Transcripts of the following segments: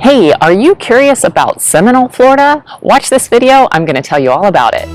Hey, are you curious about Seminole, Florida? Watch this video, I'm going to tell you all about it.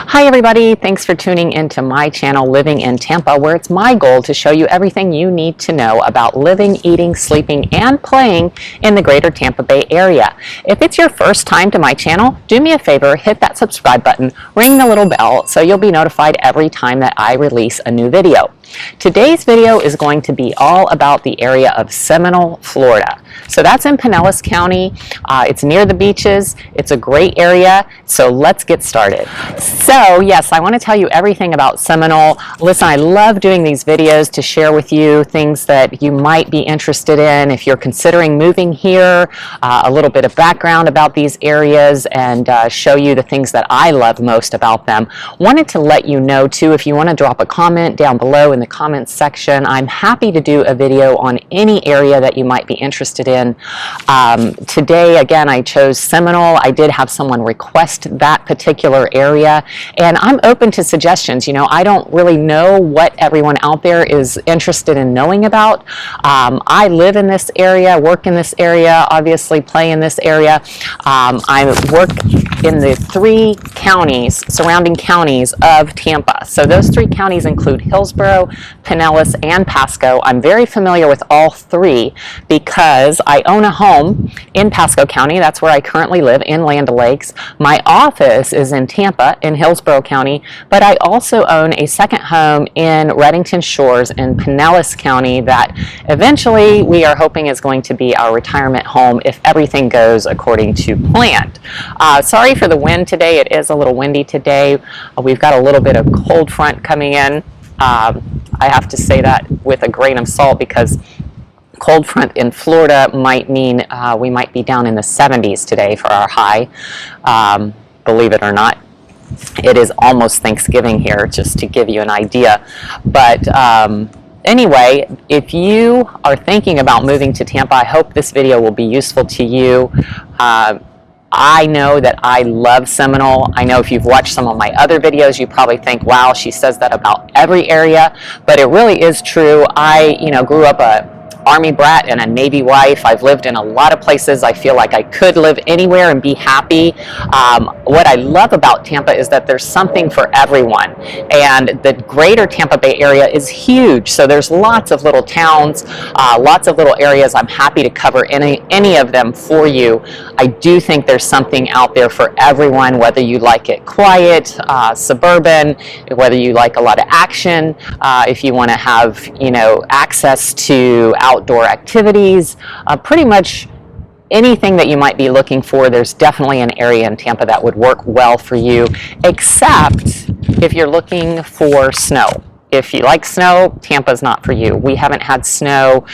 Hi everybody, thanks for tuning into my channel Living in Tampa, where it's my goal to show you everything you need to know about living, eating, sleeping, and playing in the greater Tampa Bay area. If it's your first time to my channel, do me a favor, hit that subscribe button, ring the little bell so you'll be notified every time that I release a new video. Today's video is going to be all about the area of Seminole, Florida. So that's in Pinellas County. It's near the beaches. It's a great area. So let's get started. So yes, I want to tell you everything about Seminole. Listen, I love doing these videos to share with you things that you might be interested in if you're considering moving here, a little bit of background about these areas, and show you the things that I love most about them. Wanted to let you know too, if you want to drop a comment down below in the comments section, I'm happy to do a video on any area that you might be interested in. Today, again, I chose Seminole. I did have someone request that particular area, and I'm open to suggestions. You know, I don't really know what everyone out there is interested in knowing about. I live in this area, work in this area, obviously play in this area. I work in the 3 counties, surrounding counties of Tampa. So those 3 counties include Hillsborough, Pinellas, and Pasco. I'm very familiar with all 3 because I own a home in Pasco County. That's where I currently live, in Land O'Lakes. My office is in Tampa in Hillsborough County, but I also own a second home in Redington Shores in Pinellas County that eventually we are hoping is going to be our retirement home if everything goes according to plan. Sorry for the wind today. It is a little windy today. We've got a little bit of cold front coming in. I have to say that with a grain of salt because cold front in Florida might mean we might be down in the 70s today for our high. Believe it or not, it is almost Thanksgiving here, just to give you an idea. But anyway, if you are thinking about moving to Tampa, I hope this video will be useful to you. I know that I love Seminole. I know if you've watched some of my other videos, you probably think, wow, she says that about every area, but it really is true. I, grew up a Army brat and a Navy wife. I've lived in a lot of places. I feel like I could live anywhere and be happy. What I love about Tampa is that there's something for everyone. And the greater Tampa Bay area is huge. So there's lots of little towns, lots of little areas. I'm happy to cover any of them for you. I do think there's something out there for everyone, whether you like it quiet, suburban, whether you like a lot of action, if you want to have, access to outdoor activities, pretty much anything that you might be looking for. There's definitely an area in Tampa that would work well for you, except if you're looking for snow. If you like snow, Tampa's not for you. We haven't had snow.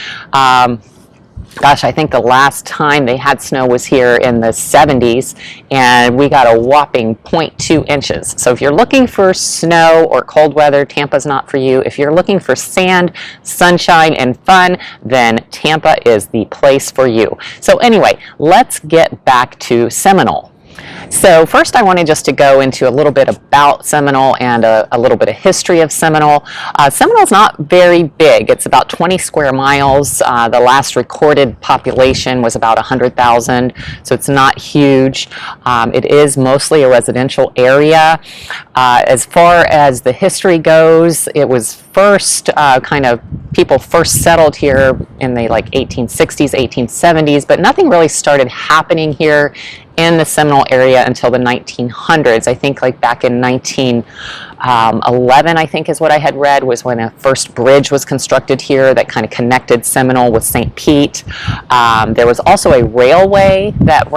Gosh, I think the last time they had snow was here in the 70s, and we got a whopping 0.2 inches. So if you're looking for snow or cold weather, Tampa's not for you. If you're looking for sand, sunshine, and fun, then Tampa is the place for you. So anyway, let's get back to Seminole. So first I wanted just to go into a little bit about Seminole and a little bit of history of Seminole. Seminole's not very big. It's about 20 square miles. The last recorded population was about 100,000, so it's not huge. It is mostly a residential area. As far as the history goes, it was first people first settled here in the 1860s, 1870s, but nothing really started happening here in the Seminole area until the 1900s. I think back in 1911, I think is what I had read, was when a first bridge was constructed here that kind of connected Seminole with St. Pete. There was also a railway that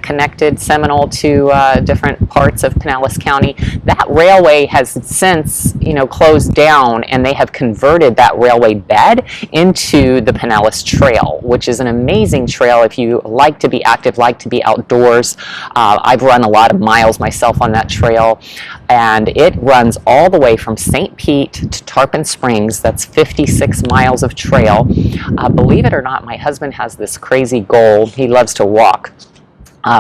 connected Seminole to different parts of Pinellas County. That railway has since, closed down, and they have converted that railway bed into the Pinellas Trail, which is an amazing trail if you like to be active, like to be outdoors. I've run a lot of miles myself on that trail, and it runs all the way from St. Pete to Tarpon Springs. That's 56 miles of trail. Believe it or not, my husband has this crazy goal. He loves to walk.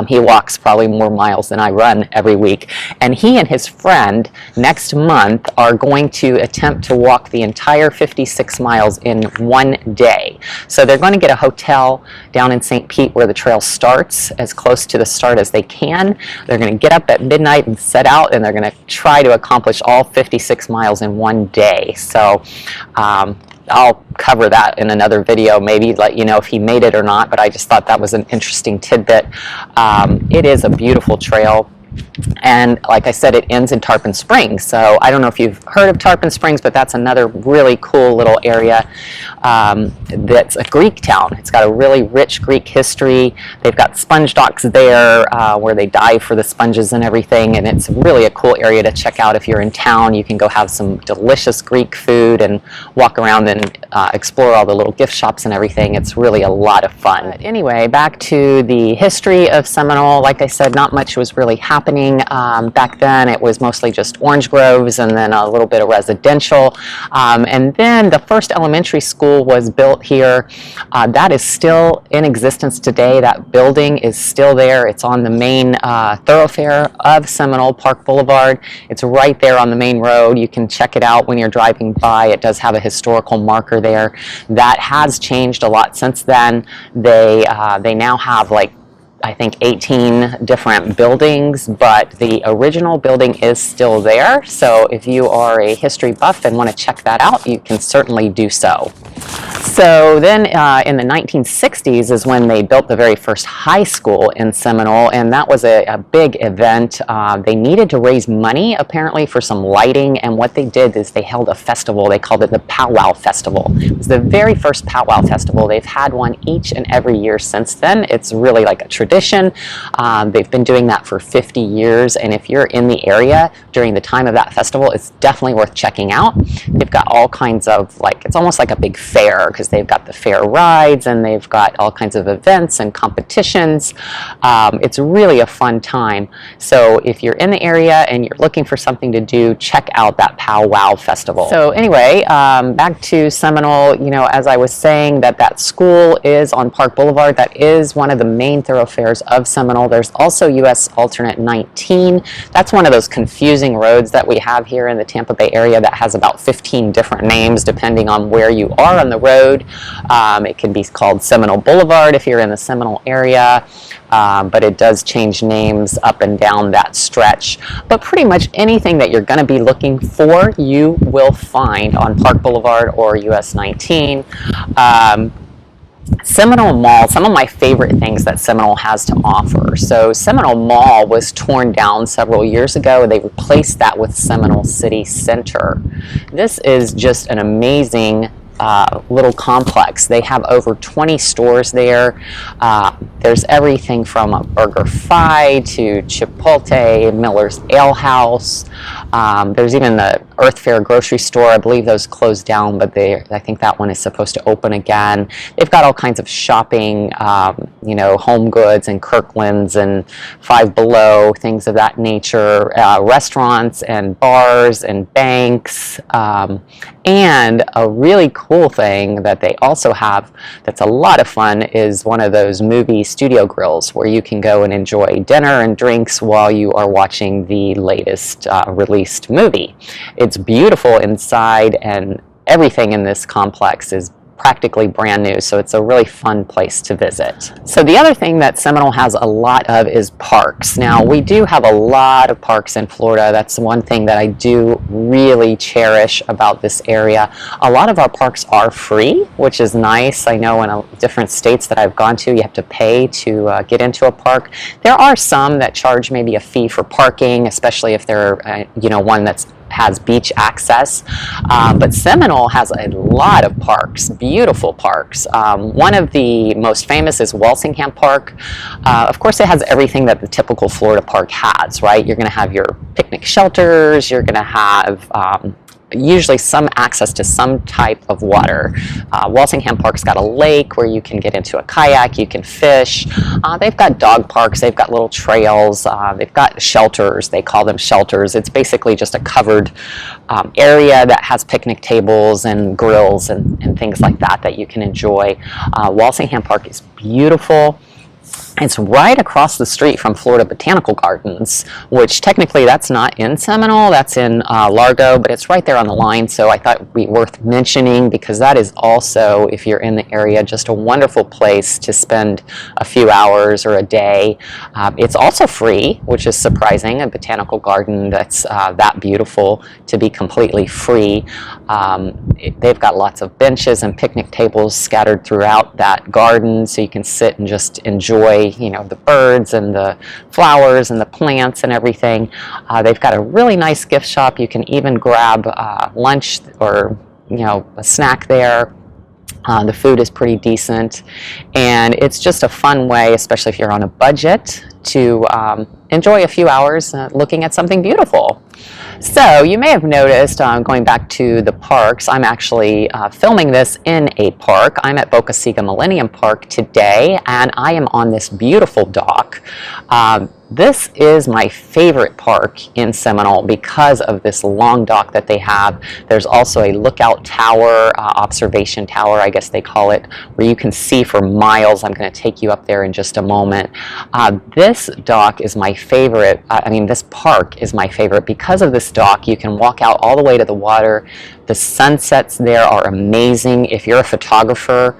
He walks probably more miles than I run every week. And he and his friend next month are going to attempt to walk the entire 56 miles in one day. So they're going to get a hotel down in St. Pete where the trail starts, as close to the start as they can. They're going to get up at midnight and set out, and they're going to try to accomplish all 56 miles in one day. So I'll cover that in another video, maybe let you know if he made it or not, but I just thought that was an interesting tidbit. It is a beautiful trail. And like I said, it ends in Tarpon Springs. So I don't know if you've heard of Tarpon Springs, but that's another really cool little area that's a Greek town. It's got a really rich Greek history. They've got sponge docks there where they dive for the sponges and everything. And it's really a cool area to check out if you're in town. You can go have some delicious Greek food and walk around and explore all the little gift shops and everything. It's really a lot of fun. But anyway, back to the history of Seminole. Like I said, not much was really happening back then. It was mostly just orange groves and then a little bit of residential. And then the first elementary school was built here. That is still in existence today. That building is still there. It's on the main thoroughfare of Seminole, Park Boulevard. It's right there on the main road. You can check it out when you're driving by. It does have a historical marker there. That has changed a lot since then. They now have, like, I think 18 different buildings, but the original building is still there. So if you are a history buff and want to check that out, you can certainly do so. So then in the 1960s is when they built the very first high school in Seminole, and that was a big event. They needed to raise money apparently for some lighting, and what they did is they held a festival. They called it the Powwow Festival. It was the very first Powwow Festival. They've had one each and every year since then. It's really like a tradition. They've been doing that for 50 years, and if you're in the area during the time of that festival, it's definitely worth checking out. They've got all kinds of, like, it's almost like a big fair, because they've got the fair rides and they've got all kinds of events and competitions. It's really a fun time. So if you're in the area and you're looking for something to do, check out that Powwow Festival. So anyway, back to Seminole, you know, as I was saying, that school is on Park Boulevard. That is one of the main thoroughfares of Seminole. There's also US Alternate 19. That's one of those confusing roads that we have here in the Tampa Bay area that has about 15 different names depending on where you are on the road. It can be called Seminole Boulevard if you're in the Seminole area, but it does change names up and down that stretch. But pretty much anything that you're going to be looking for, you will find on Park Boulevard or US 19. Seminole Mall, some of my favorite things that Seminole has to offer. So Seminole Mall was torn down several years ago. They replaced that with Seminole City Center. This is just an amazing little complex. They have over 20 stores there. There's everything from a BurgerFi to Chipotle, Miller's Ale House. There's even the Earth Fare grocery store. I believe those closed down, but I think that one is supposed to open again. They've got all kinds of shopping, you know, Home Goods and Kirkland's and Five Below, things of that nature, restaurants and bars and banks, and a really cool thing that they also have that's a lot of fun is one of those movie studio grills where you can go and enjoy dinner and drinks while you are watching the latest released movie. It's beautiful inside, and everything in this complex is practically brand new, so it's a really fun place to visit. So the other thing that Seminole has a lot of is parks. Now, we do have a lot of parks in Florida. That's one thing that I do really cherish about this area. A lot of our parks are free, which is nice. I know in different states that I've gone to, you have to pay to get into a park. There are some that charge maybe a fee for parking, especially if they're, you know, one that's has beach access, but Seminole has a lot of parks, beautiful parks. One of the most famous is Waltingham Park. Of course, it has everything that the typical Florida park has, right? You're going to have your picnic shelters, you're going to have usually some access to some type of water. Waltingham Park's got a lake where you can get into a kayak, you can fish. They've got dog parks, they've got little trails, they've got shelters, they call them shelters. It's basically just a covered area that has picnic tables and grills and things like that that you can enjoy. Waltingham Park is beautiful. It's right across the street from Florida Botanical Gardens, which technically that's not in Seminole, that's in Largo, but it's right there on the line, so I thought it would be worth mentioning because that is also, if you're in the area, just a wonderful place to spend a few hours or a day. It's also free, which is surprising, a botanical garden that's that beautiful to be completely free. They've got lots of benches and picnic tables scattered throughout that garden, so you can sit and just enjoy, you know, the birds and the flowers and the plants and everything. They've got a really nice gift shop. You can even grab lunch or, you know, a snack there. The food is pretty decent, and it's just a fun way, especially if you're on a budget, to enjoy a few hours looking at something beautiful. So you may have noticed, going back to the parks, I'm actually filming this in a park. I'm at Boca Chica Millennium Park today, and I am on this beautiful dock. This is my favorite park in Seminole because of this long dock that they have. There's also a lookout tower, observation tower, I guess they call it, where you can see for miles. I'm going to take you up there in just a moment. This dock is my favorite. This park is my favorite because of this dock. You can walk out all the way to the water. The sunsets there are amazing. If you're a photographer,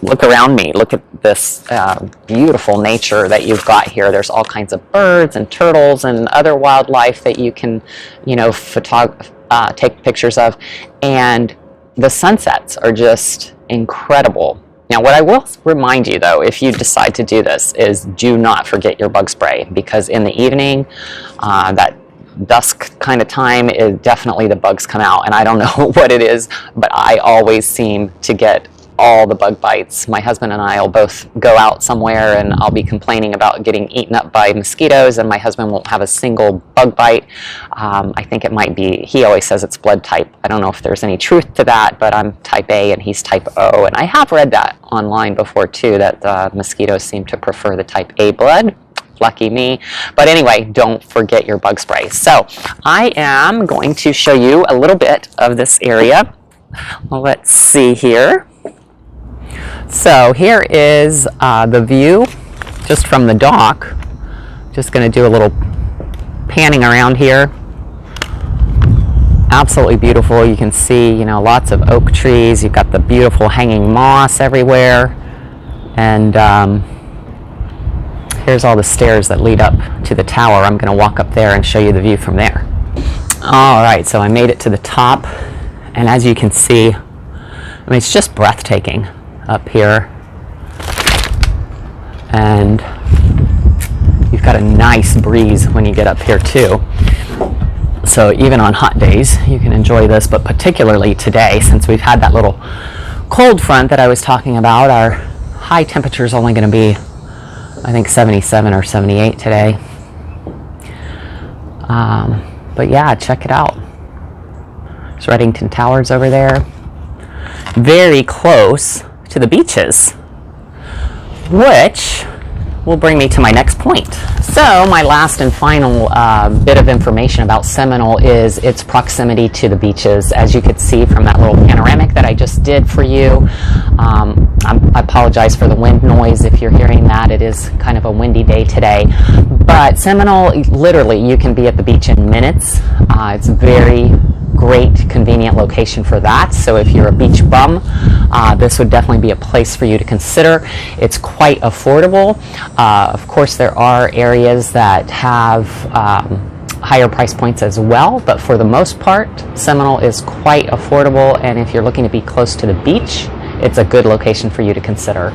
look around me. Look at this beautiful nature that you've got here. There's all kinds of birds and turtles and other wildlife that you can, you know, take pictures of. And the sunsets are just incredible. Now, what I will remind you, though, if you decide to do this, is do not forget your bug spray, because in the evening, that dusk kind of time, is definitely the bugs come out, and I don't know what it is, but I always seem to get all the bug bites. My husband and I will both go out somewhere and I'll be complaining about getting eaten up by mosquitoes, and my husband won't have a single bug bite. I think it might be, he always says it's blood type. I don't know if there's any truth to that, but I'm type A and he's type O, and I have read that online before too, that mosquitoes seem to prefer the type A blood. Lucky me. But anyway, don't forget your bug spray. So I am going to show you a little bit of this area. Well, let's see here. So here is the view just from the dock. Just going to do a little panning around here. Absolutely beautiful. You can see, you know, lots of oak trees. You've got the beautiful hanging moss everywhere. And here's all the stairs that lead up to the tower. I'm going to walk up there and show you the view from there. All right, so I made it to the top, and as you can see, it's just breathtaking up here. And you've got a nice breeze when you get up here too. So even on hot days, you can enjoy this, but particularly today, since we've had that little cold front that I was talking about, our high temperature is only going to be, I think, 77 or 78 today. But yeah, check it out. There's Reddington Towers over there. Very close to the beaches, which will bring me to my next point. So my last and final bit of information about Seminole is its proximity to the beaches. As you could see from that little panoramic that I just did for you, I apologize for the wind noise if you're hearing that. It is kind of a windy day today. But Seminole, literally, you can be at the beach in minutes. It's a very great, convenient location for that. So if you're a beach bum, this would definitely be a place for you to consider. It's quite affordable. Of course, there are areas that have higher price points as well, but for the most part, Seminole is quite affordable, and if you're looking to be close to the beach, it's a good location for you to consider.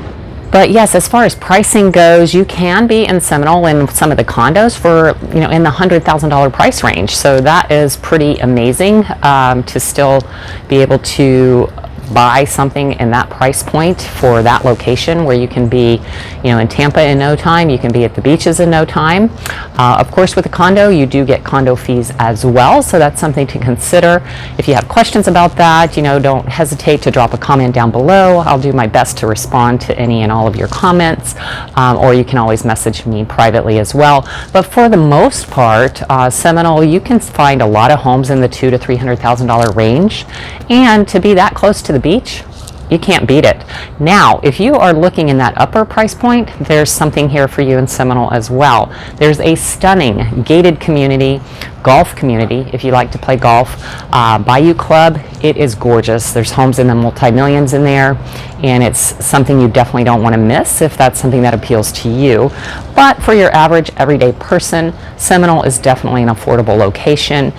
But yes, as far as pricing goes, you can be in Seminole in some of the condos for, you know, in the $100,000 price range. So that is pretty amazing to still be able to buy something in that price point for that location, where you can be, you know, in Tampa in no time, you can be at the beaches in no time. Of course, with a condo, you do get condo fees as well, so that's something to consider. If you have questions about that, you know, don't hesitate to drop a comment down below. I'll do my best to respond to any and all of your comments, or you can always message me privately as well. But for the most part, Seminole, you can find a lot of homes in the $200,000 to $300,000 range, and to be that close to the beach, You can't beat it. Now, if you are looking in that upper price point, there's something here for you in Seminole as well. There's a stunning gated community, golf community, if you like to play golf. Bayou Club, it is gorgeous. There's homes in the multi-millions in there, and it's something you definitely don't want to miss if that's something that appeals to you. But for your average everyday person, Seminole is definitely an affordable location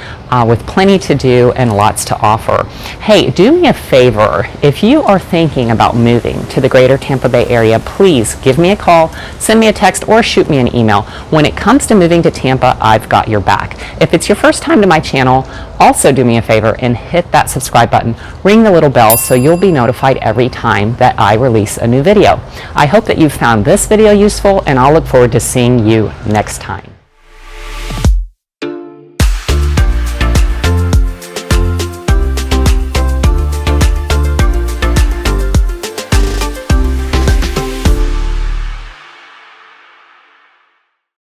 with plenty to do and lots to offer. Hey, do me a favor. If you are thinking about moving to the greater Tampa Bay area, please give me a call, send me a text, or shoot me an email. When it comes to moving to Tampa, I've got your back. If it's your first time to my channel, also do me a favor and hit that subscribe button, ring the little bell so you'll be notified every time that I release a new video. I hope that you found this video useful, and I'll look forward to seeing you next time.